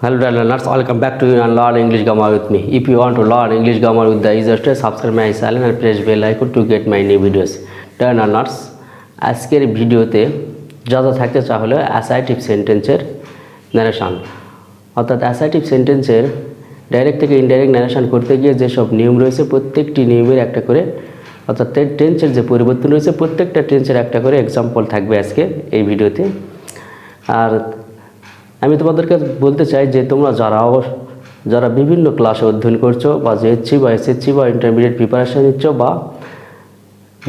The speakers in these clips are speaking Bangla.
Hello dear learners, welcome back to you and learn English grammar with me. If you want to learn English grammar with the easiest way, subscribe my channel and press bell icon to get my new videos. Dear learners, আজকের ভিডিওতে যা থাকতে চা হলো অ্যাসার্টিভ সেন্টেন্সের ন্যারেশন। অর্থাৎ অ্যাসার্টিভ সেন্টেন্সের ডাইরেক্ট থেকে ইনডাইরেক্ট ন্যারেশন করতে গিয়ে যেসব নিয়ম রয়েছে প্রত্যেকটি নিয়মের একটা করে অর্থাৎ টেন্সের যে পরিবর্তন রয়েছে প্রত্যেকটা টেন্সের একটা করে এক্সাম্পল থাকবে আজকে এই ভিডিওতে। আর আমি তোমাদেরকে বলতে চাই যে তোমরা যারা বিভিন্ন ক্লাসে অধ্যয়ন করছো বা জেএসসি বা এসএসসি বা ইন্টারমিডিয়েট প্রিপারেশন নিচ্ছ বা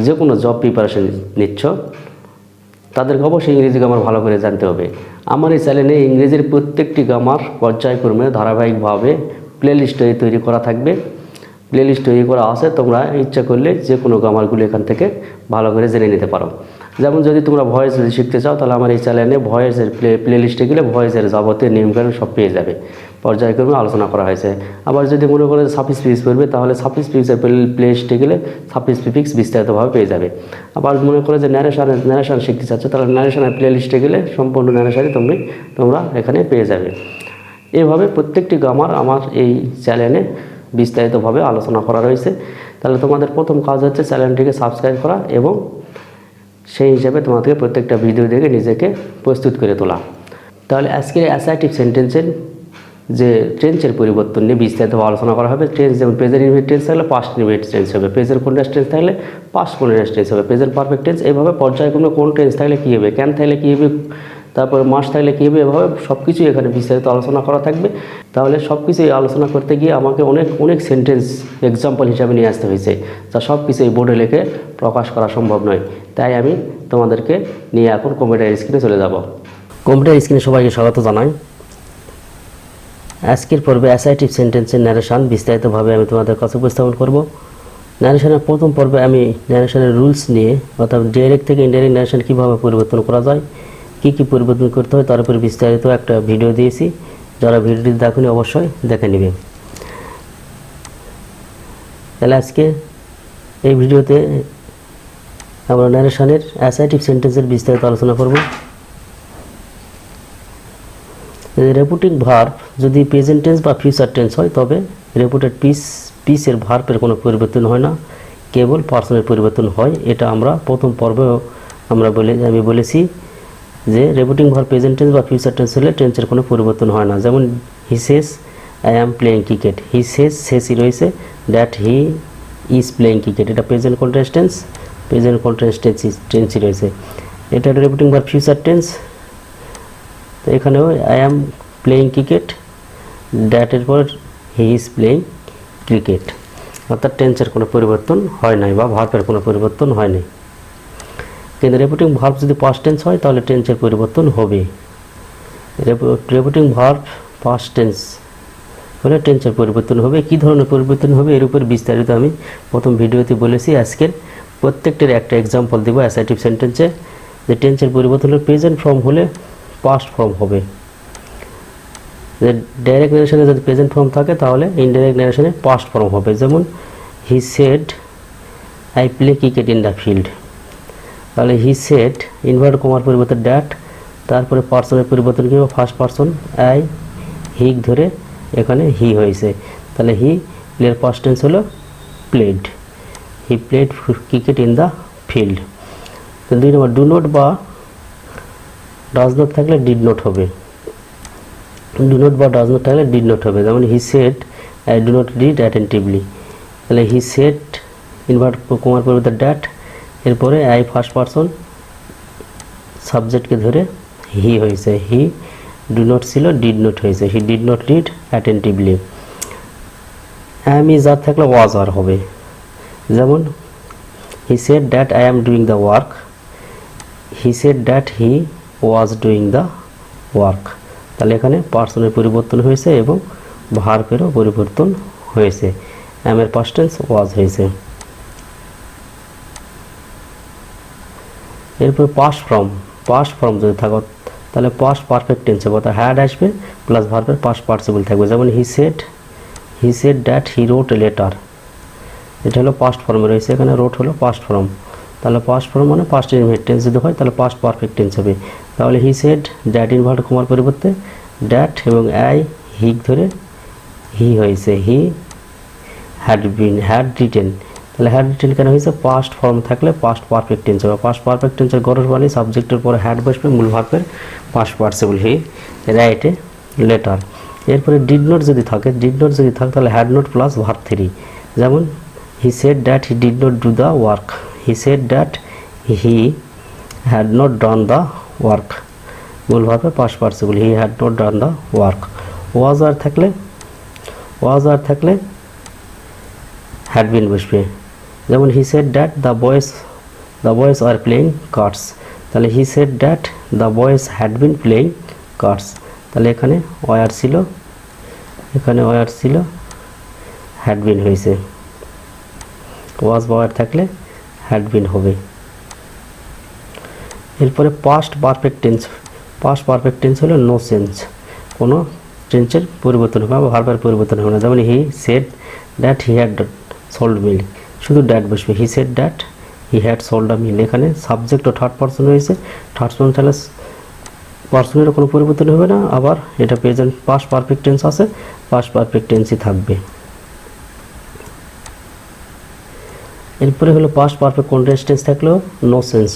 যে কোনো জব প্রিপারেশন নিচ্ছ তাদেরকে অবশ্যই ইংরেজি গ্রামার ভালো করে জানতে হবে। আমার এই চ্যানেলে ইংরেজির প্রত্যেকটি গ্রামার পর্যায়ক্রমে ধারাবাহিকভাবে প্লেলিস্ট তৈরি করা থাকবে। প্লেলিস্ট তৈরি করা আছে, তোমরা ইচ্ছা করলে যে কোনো গ্রামারগুলো এখান থেকে ভালো করে জেনে নিতে পারো। যেমন যদি তোমরা ভয়েস যদি শিখতে চাও তাহলে আমার এই চ্যানেলে ভয়েসের প্লেলিস্টে গেলে ভয়েসের যাবতীয় নিয়মকানুন সব পেয়ে যাবে, পর্যায়ক্রমে আলোচনা করা হয়েছে। আবার যদি মনে করে সাফিক্স প্রিফিক্স পড়বে তাহলে সাফিক্স প্রিফিক্সের প্লেলিস্টে গেলে সাফিক্স প্রিফিক্স বিস্তারিতভাবে পেয়ে যাবে। আবার মনে করে যে ন্যারেশন শিখতে চাচ্ছ তাহলে ন্যারেশনের প্লেলিস্টে গেলে সম্পূর্ণ ন্যারেশনই তোমরা এখানে পেয়ে যাবে। এইভাবে প্রত্যেকটি গ্রামার আমার এই চ্যানেলে বিস্তারিতভাবে আলোচনা করা রয়েছে। তাহলে তোমাদের প্রথম কাজ হচ্ছে চ্যানেলটিকে সাবস্ক্রাইব করা এবং সেই হিসাবে তোমাদেরকে প্রত্যেকটা ভিডিও দেখে নিজেকে প্রস্তুত করে তোলা। তাহলে আজকের অ্যাসার্টিভ সেন্টেন্সের যে টেন্সের পরিবর্তন নিয়ে বিস্তারিতভাবে আলোচনা করা হবে। টেন্স যেমন প্রেজেন্ট ইনডিফিনিট টেন্স থাকলে পাস্ট ইনডিফিনিট টেন্স হবে, প্রেজেন্ট কন্টিনিউয়াস টেন্স থাকলে পাস্ট কন্টিনিউয়াস টেন্স হবে, প্রেজেন্ট পারফেক্ট টেন্স। এইভাবে পর্যায়ক্রমে কোন টেন্স থাকলে কী হবে, ক্যান থাকলে কী হবে, তারপরে মাস থাকলে কী হবে, এভাবে সব কিছুই এখানে বিস্তারিত আলোচনা করা থাকবে। তাহলে সব কিছুই আলোচনা করতে গিয়ে আমাকে অনেক সেন্টেন্স এক্সাম্পল হিসাবে নিয়ে আসতে হয়েছে, যা সব কিছু এই বোর্ডে লিখে প্রকাশ করা সম্ভব নয়। তাই আমি তোমাদেরকে নিয়ে এখন কম্পিউটার স্ক্রিনে চলে যাব। কম্পিউটার স্ক্রিনে সবাইকে স্বাগত জানাই। আজকের পর্বে অ্যাসার্টিভ সেন্টেন্সের ন্যারেশন বিস্তারিতভাবে আমি তোমাদের কাছে উপস্থাপন করব। ন্যারেশনের প্রথম পর্বে আমি ন্যারেশনের রুলস নিয়ে অর্থাৎ ডাইরেক্ট থেকে ইনডাইরেক্ট ন্যারেশন কীভাবে পরিবর্তন করা যায়, কী পরিবর্তন করতে হয় তার উপরে বিস্তারিত একটা ভিডিও দিয়েছি। যারা ভিডিওটি দেখেনি অবশ্যই দেখে নেবে। তাহলে আজকে এই ভিডিওতে আমরা ন্যারেশনের অ্যাসার্টিভ সেন্টেন্সের বিস্তারিত আলোচনা করব। রেপুটিং ভার্ব যদি প্রেজেন্ট টেন্স বা ফিউচার টেন্স হয় তবে রেপুটেড পিসের ভার্বের কোনো পরিবর্তন হয় না, কেবল পার্সনের পরিবর্তন হয়। এটা আমরা প্রথম পর্বেও আমি বলেছি যে রেপুটিং ভার্ব প্রেজেন্ট টেন্স বা ফিউচার টেন্স হলে টেন্সের কোনো পরিবর্তন হয় না। যেমন he says I am playing cricket, he সেজই রয়েছে, that he is playing cricket, এটা প্রেজেন্ট কন্টিনিউয়াস টেন্সই রয়েছে। এটা রেপুটিং ভার্ব ফিউচার টেন্স। তো এখানেও আই অ্যাম প্লেয়িং ক্রিকেট, দ্যাটের পর হি ইজ প্লেয়িং ক্রিকেট, অর্থাৎ টেন্সের কোনো পরিবর্তন হয় নাই বা ভার্বের কোনো পরিবর্তন হয় নাই। কিন্তু রেপুটিং ভার্ব যদি পাস্ট টেন্স হয় তাহলে টেন্সের পরিবর্তন হবে। রেপুটিং ভার্ব পাস্ট টেন্স হলে টেন্সের পরিবর্তন হবে। কী ধরনের পরিবর্তন হবে এর উপর বিস্তারিত আমি প্রথম ভিডিওতে বলেছি। আজকের প্রত্যেকটির একটা এক্সাম্পল দেবো অ্যাসার্টিভ সেন্টেন্সে। যে টেন্সের পরিবর্তন হলে প্রেজেন্ট ফর্ম হলে পাস্ট ফর্ম হবে। যে ডাইরেক্ট ন্যারেশনে যদি প্রেজেন্ট ফর্ম থাকে তাহলে ইনডাইরেক্ট ন্যারেশনে পাস্ট ফর্ম হবে। যেমন he said I play cricket in the field, তাহলে হি সেড ইনভার্টেড কমার পরিবর্তে ড্যাট, তারপরে পার্সনের পরিবর্তন কী হবে, ফার্স্ট পার্সন আই, হিক ধরে এখানে হি হয়েছে। তাহলে হি প্লের পাস্ট টেন্স হলো played, he played cricket in the field. তো 2 নম্বর ডু নট বা ডাজ নট থাকলে ডিড নট হবে, ডু নট বা ডাজ নট থাকলে ডিড নট হবে। যেমন he said I do not read attentively, তাহলে হি সেড ইনভার্ট কমার পরিবর্তে ড্যাট, এরপরে আই ফার্স্ট পারসন সাবজেক্টকে ধরে হি হয়েছে, হি ডু নট ছিল ডিড নট হয়েছে, he did not read attentively. Am is are থাকলে ওয়াজ আর হবে। যেমন he said that I am doing the work, he said that he was doing the work. তাহলে এখানে পার্সনের পরিবর্তন হয়েছে এবং ভার্বেরও পরিবর্তন হয়েছে, অ্যামের পাস্ট টেন্স ওয়াজ হয়েছে। এরপর পাস্ট ফর্ম যদি থাকো তাহলে পাস্ট পারফেক্ট টেন্স হবে, অর্থাৎ হ্যাড আসবে প্লাস ভার্বের পাস্ট পার্টিসিপল থাকবে। যেমন he said that he wrote a letter, এটা হলো পাস্ট ফর্মে রয়েছে, এখানে রোট হলো পাস্ট ফর্ম। তাহলে পাস্ট ফর্ম মানে পাস্ট ইনভার্টেড টেন্স যদি হয় তাহলে পাস্ট পারফেক্ট টেন্স হবে। তাহলে হি সেড দ্যাট ইনভার্টেড কমার পরিবর্তে দ্যাট এবং আই হি ধরে হি হয়েছে, হি হ্যাড রিটেন। তাহলে হ্যাড রিটেন কেন হয়েছে? পাস্ট ফর্ম থাকলে পাস্ট পারফেক্ট টেন্স হবে। পাস্ট পারফেক্ট টেন্সের গরজ মানে সাবজেক্টের পরে হ্যাড বসবে, মূল ভার্বের past participle he write a letter. এরপরে ডিড নট যদি থাকে, তাহলে হ্যাড নট প্লাস ভার্ব 3। যেমন he said that he did not do the work, he said that he had not done the work, মূল ভার্বে past participle he had not done the work. Was are থাকলে হ্যাড বিন বসবে। যেমন he said that the boys are playing cards, তাহলে he said that the boys had been playing cards. তাহলে এখানে ওয়ার ছিল, হ্যাড বিন হয়েছে। ওয়াজ বা ওয়ার থাকলে হ্যাড বিন হবে। এরপরে পাস্ট পারফেক্ট টেন্স হলো নো চেঞ্জ, কোনো টেন্সের পরিবর্তন হবে বা ভার্বের পরিবর্তন হবে না। যেমন he said that he had sold milk, শুধু দ্যাট বসবে, he said that he had sold a meal. এখানে সাবজেক্ট ও থার্ড পারসন হয়েছে, থার্ড পারসন তাহলে পারসনের কোনো পরিবর্তন হবে না। আবার এটা প্রেজেন্ট পাস্ট পারফেক্ট টেন্স আছে, পাস্ট পারফেক্ট টেন্সই থাকবে। এরপরে হলো পাস্ট পারফেক্ট কন্টিনিউয়াস টেন্স থাকলেও নো সেন্স,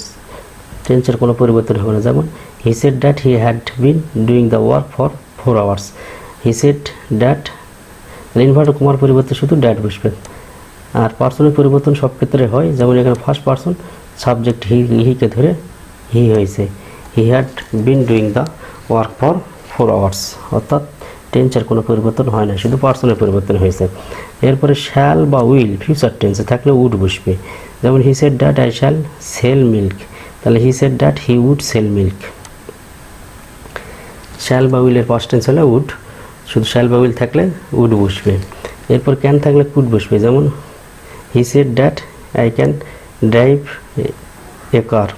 টেন্সের কোনো পরিবর্তন হবে না। যেমন he said that he had been doing the work for 4 hours, he said that, inverted কমার পরিবর্তে শুধু দ্যাট বসবে। আর পার্সনের পরিবর্তন সব ক্ষেত্রে হয়, যেমন এখানে ফার্স্ট পার্সন সাবজেক্ট হিকে ধরে হি হয়েছে, হি had been doing the work for 4 hours, অর্থাৎ টেন্সের কোনো পরিবর্তন হয় না, শুধু পার্সনের পরিবর্তন হয়েছে। এরপরে শ্যাল বা উইল ফিউচার টেন্সে থাকলে উড বসবে। যেমন he said that I shall sell milk, তাহলে he said that he would sell milk. Shall বা উইলের পাস্ট টেন্স হলে উড, শুধু শ্যাল বা উইল থাকলে উড বসবে। এরপর ক্যান থাকলে কুড বসবে। যেমন he said that I can drive a car.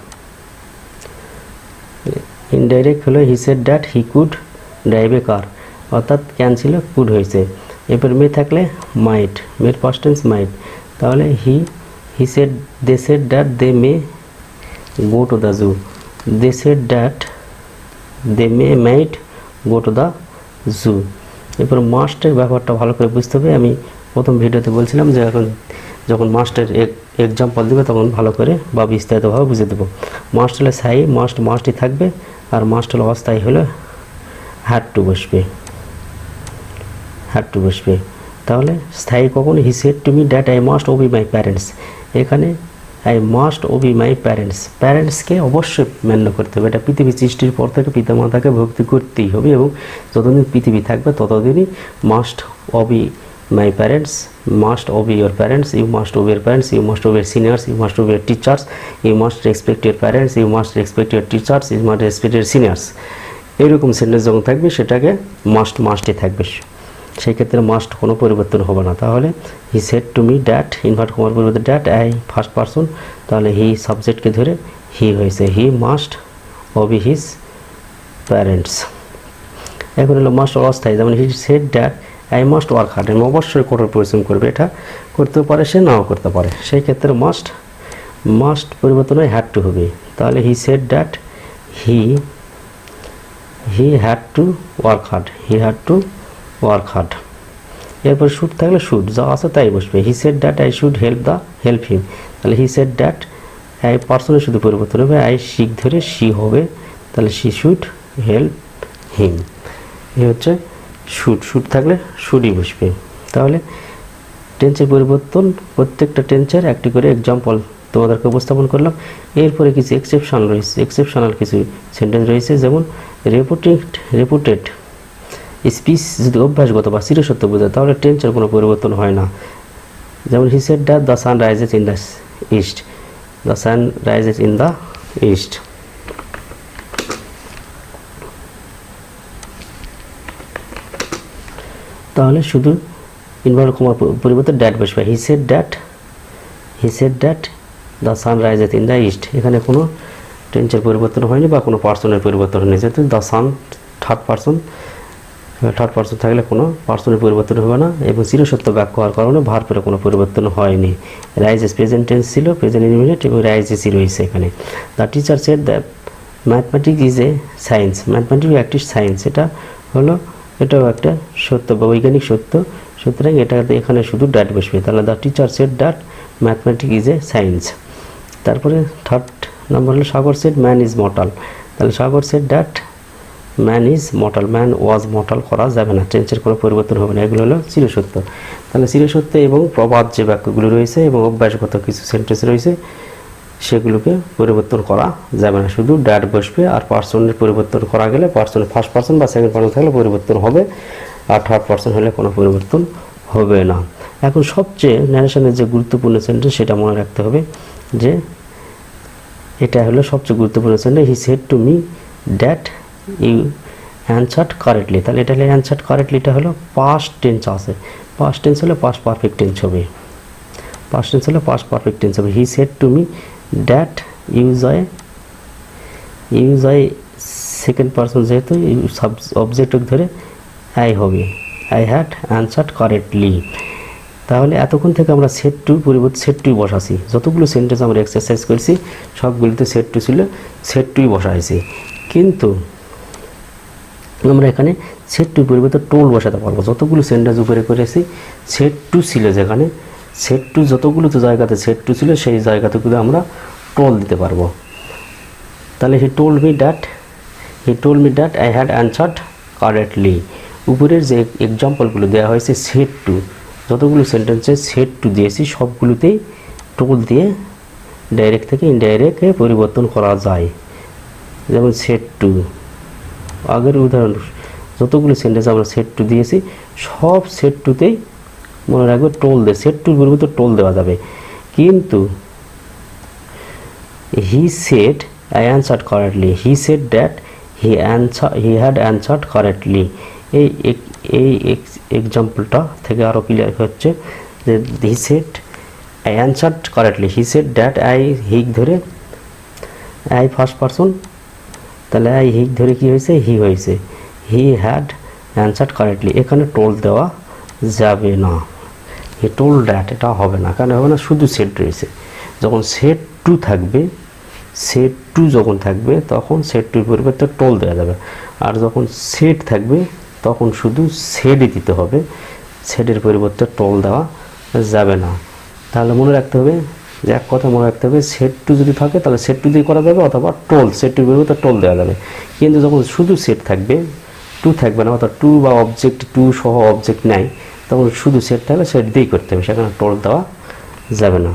Indirect হলো he said that he could drive a car, অর্থাৎ ক্যান ছিল কুড হয়েছে। এরপর মে থাকলে মাইট, মের পাস্ট টেন্স মাইট, তাহলে he said they said that they may go to the zoo, they said that they might go to the zoo. এরপর মাস্টের ব্যাপারটা ভালো করে বুঝতে হবে। আমি প্রথম ভিডিওতে বলছিলাম যে এখন যখন মাস্টের এক্সাম্পল দেবে তখন ভালো করে বা বিস্তারিতভাবে বুঝে দেবো। মাস্ট হলে স্থায়ী, মাস্টই থাকবে, আর মাস্ট হলে অস্থায়ী হলে হ্যাড টু বসবে। তাহলে স্থায়ী কখন? He said to me that I must obey my parents, এখানে আই মাস্ট ওবি মাই প্যারেন্টসকে অবশ্যই মান্য করতে হবে। এটা পৃথিবী সৃষ্টির পর থেকে পিতামাতাকে ভক্তি করতেই হবে, এবং যতদিন পৃথিবী থাকবে ততদিনই must obey my parents, must obey your parents, you must obey your parents, you must obey your seniors, you must obey your teachers, you must respect your parents, you must respect your teachers, you must respect your seniors. এরকম সেন্টেন্স যখন থাকবে সেটাকে মাস্টই থাকবে, সেই ক্ষেত্রে মাস্ট কোনো পরিবর্তন হবে না। তাহলে he said to me that, invert কমার পরিবর্তে দ্যাট, আই ফার্স্ট পারসন, তাহলে হি সাবজেক্টকে ধরে হি হয়েছে, he must obey his parents. এখন হলো মাস্ট অস্থায়ী। যেমন he said that I must work hard, আমি অবশ্যই কঠোর পরিশ্রম করবে। এটা করতেও পারে, সে নাও করতে পারে, সেই ক্ষেত্রে মাস্ট পরিবর্তন হয়ে হ্যাড টু হবে। তাহলে he said that he had to work hard, এরপর শুড থাকলে শুড, যা আছে তাই বসবে। He said that I should help him, তাহলে হি সেড দ্যাট আই পার্সনের শুধু পরিবর্তন হবে, আই শিখ ধরে শি হবে, তাহলে শি শুড হেল্প হিম। এই হচ্ছে শুড থাকলে শুডই বসবে। তাহলে টেন্সের পরিবর্তন প্রত্যেকটা টেন্সের একটি করে এক্সাম্পল তোমাদেরকে উপস্থাপন করলাম। এরপরে কিছু এক্সেপশনাল কিছু সেন্টেন্স রয়েছে। যেমন রেপুটেড স্পিচ যদি অভ্যাসগত বা চিরসত্য বোঝায় তাহলে টেন্সের কোনো পরিবর্তন হয় না। যেমন he said that the sun rises in the east, তাহলে শুধু ইনভার্টেড কমার পরিবর্তে দ্যাট বসবে। He said that the sun rises in the east, এখানে কোনো টেন্সের পরিবর্তন হয়নি বা কোনো পার্সনের পরিবর্তন হয়নি, যেহেতু দ্য সান থার্ড পার্সন থাকলে কোনো পার্সনের পরিবর্তন হবে না, এবং চিরসত্য বাক্য হওয়ার কারণে ভার্বের কোনো পরিবর্তন হয়নি। রাইজেস প্রেজেন্ট টেন্স ছিল, প্রেজেন্ট ইনডিফিনিট, এবং রাইজেসই রয়েছে এখানে। The teacher said the mathematics is a science, mathematics একটি সায়েন্স, এটা হলো এটাও একটা সত্য বা বৈজ্ঞানিক সত্য। সুতরাং এটা এখানে শুধু ড্যাট বসবে। তাহলে the teacher said that mathematics is a science. তারপরে থার্ড নাম্বার হলো Sagar said man is mortal. তাহলে Sagar said that man is mortal, man was mortal করা যাবে না, টেন্সের কোনো পরিবর্তন হবে না। এগুলো হলো চিরসত্য। তাহলে চিরসত্য এবং প্রবাদ যে বাক্যগুলো রয়েছে এবং অভ্যাসগত কিছু সেন্টেন্স রয়েছে সেগুলোকে পরিবর্তন করা যাবে না, শুধু ড্যাট বসবে। আর পার্সনের পরিবর্তন করা গেলে পার্সন ফার্স্ট পার্সন বা সেকেন্ড পার্সন থাকলে পরিবর্তন হবে, আর থার্ড পার্সন হলে কোনো পরিবর্তন হবে না। এখন সবচেয়ে ন্যারেশনের যে গুরুত্বপূর্ণ সেন্টেন্স সেটা মনে রাখতে হবে যে এটা হলো সবচেয়ে গুরুত্বপূর্ণ sentence. He said to me that you answered correctly. তাহলে এটা হলো অ্যানসার্ড কারেক্টলি, এটা হলো পাস্ট টেন্স আছে। পাস্ট টেন্স হলে পাস্ট পারফেক্ট টেন্স হবে, পাস্ট টেন্স হলে পাস্ট পারফেক্ট টেন্স হবে। He said to me that use I second person, যেহেতু অবজেক্ট ধরে আই হবে, আই হ্যাড অ্যানসার্ড কারেক্টলি। তাহলে এতক্ষণ থেকে আমরা সেট টু পরিবর্তে সেট টুই বসাছি। যতগুলো সেন্টেন্স আমরা এক্সারসাইজ করেছি সবগুলোতে সেট টু ছিল, সেট টুই বসাইছি। কিন্তু আমরা এখানে সেট টু পরিবর্তে টোল বসাতে পারবো। যতগুলো সেন্টেন্স উপরে করেছি সেট টু ছিল, যেখানে সেট টু যতগুলো তো জায়গাতে সেট টু ছিল সেই জায়গাতেগুলো আমরা টোল দিতে পারবো। তাহলে he told me that I had answered correctly. উপরের যে এক্সাম্পলগুলো দেওয়া হয়েছে সেট টু, যতগুলো সেন্টেন্সে সেট টু দিয়েছি সবগুলোতেই টোল দিয়ে ডাইরেক্ট থেকে ইনডাইরেক্টে পরিবর্তন করা যায়। যেমন সেট টু, আগের উদাহরণ যতগুলো সেন্টেন্স আমরা সেট টু দিয়েছি সব সেট টুতেই মনে রাখবে টোল দেয়, সেট টুর পরিবর্তে টোল দেওয়া যাবে। কিন্তু he said I অ্যানসার্ড correctly, he said that he had answered correctly. এই এক্সাম্পলটা থেকে আরও ক্লিয়ার হচ্ছে যে he said I অ্যানসার্ড correctly, he said that I হিক ধরে আই ফার্স্ট পারসন, তাহলে আই হিক ধরে কি হয়েছে হি হয়েছে, হি হ্যাড অ্যানসার্ড কারেক্টলি। এখানে টোল দেওয়া যাবে না, হি টোল দ্যাট এটা হবে না। কেন হবে না? শুধু সেট রয়েছে। যখন সেট টু থাকবে, সেট টু যখন থাকবে তখন সেট টুর পরিবর্তে টোল দেওয়া যাবে। আর যখন সেট থাকবে তখন শুধু সেটই দিতে হবে, সেটের পরিবর্তে টোল দেওয়া যাবে না। তাহলে মনে রাখতে হবে যে এক কথা মনে রাখতে হবে, সেট টু যদি থাকে তাহলে সেট টু দিয়ে করা যাবে, অথবা টোল সেট টুর পরিবর্তে টোল দেওয়া যাবে। কিন্তু যখন শুধু সেট থাকবে, টু থাকবে না, অর্থাৎ টু বা অবজেক্ট টু সহ অবজেক্ট নেয়, তখন শুধু সেট থাকলে সেট দিয়েই করতে হবে, সেখানে টোল দেওয়া যাবে না।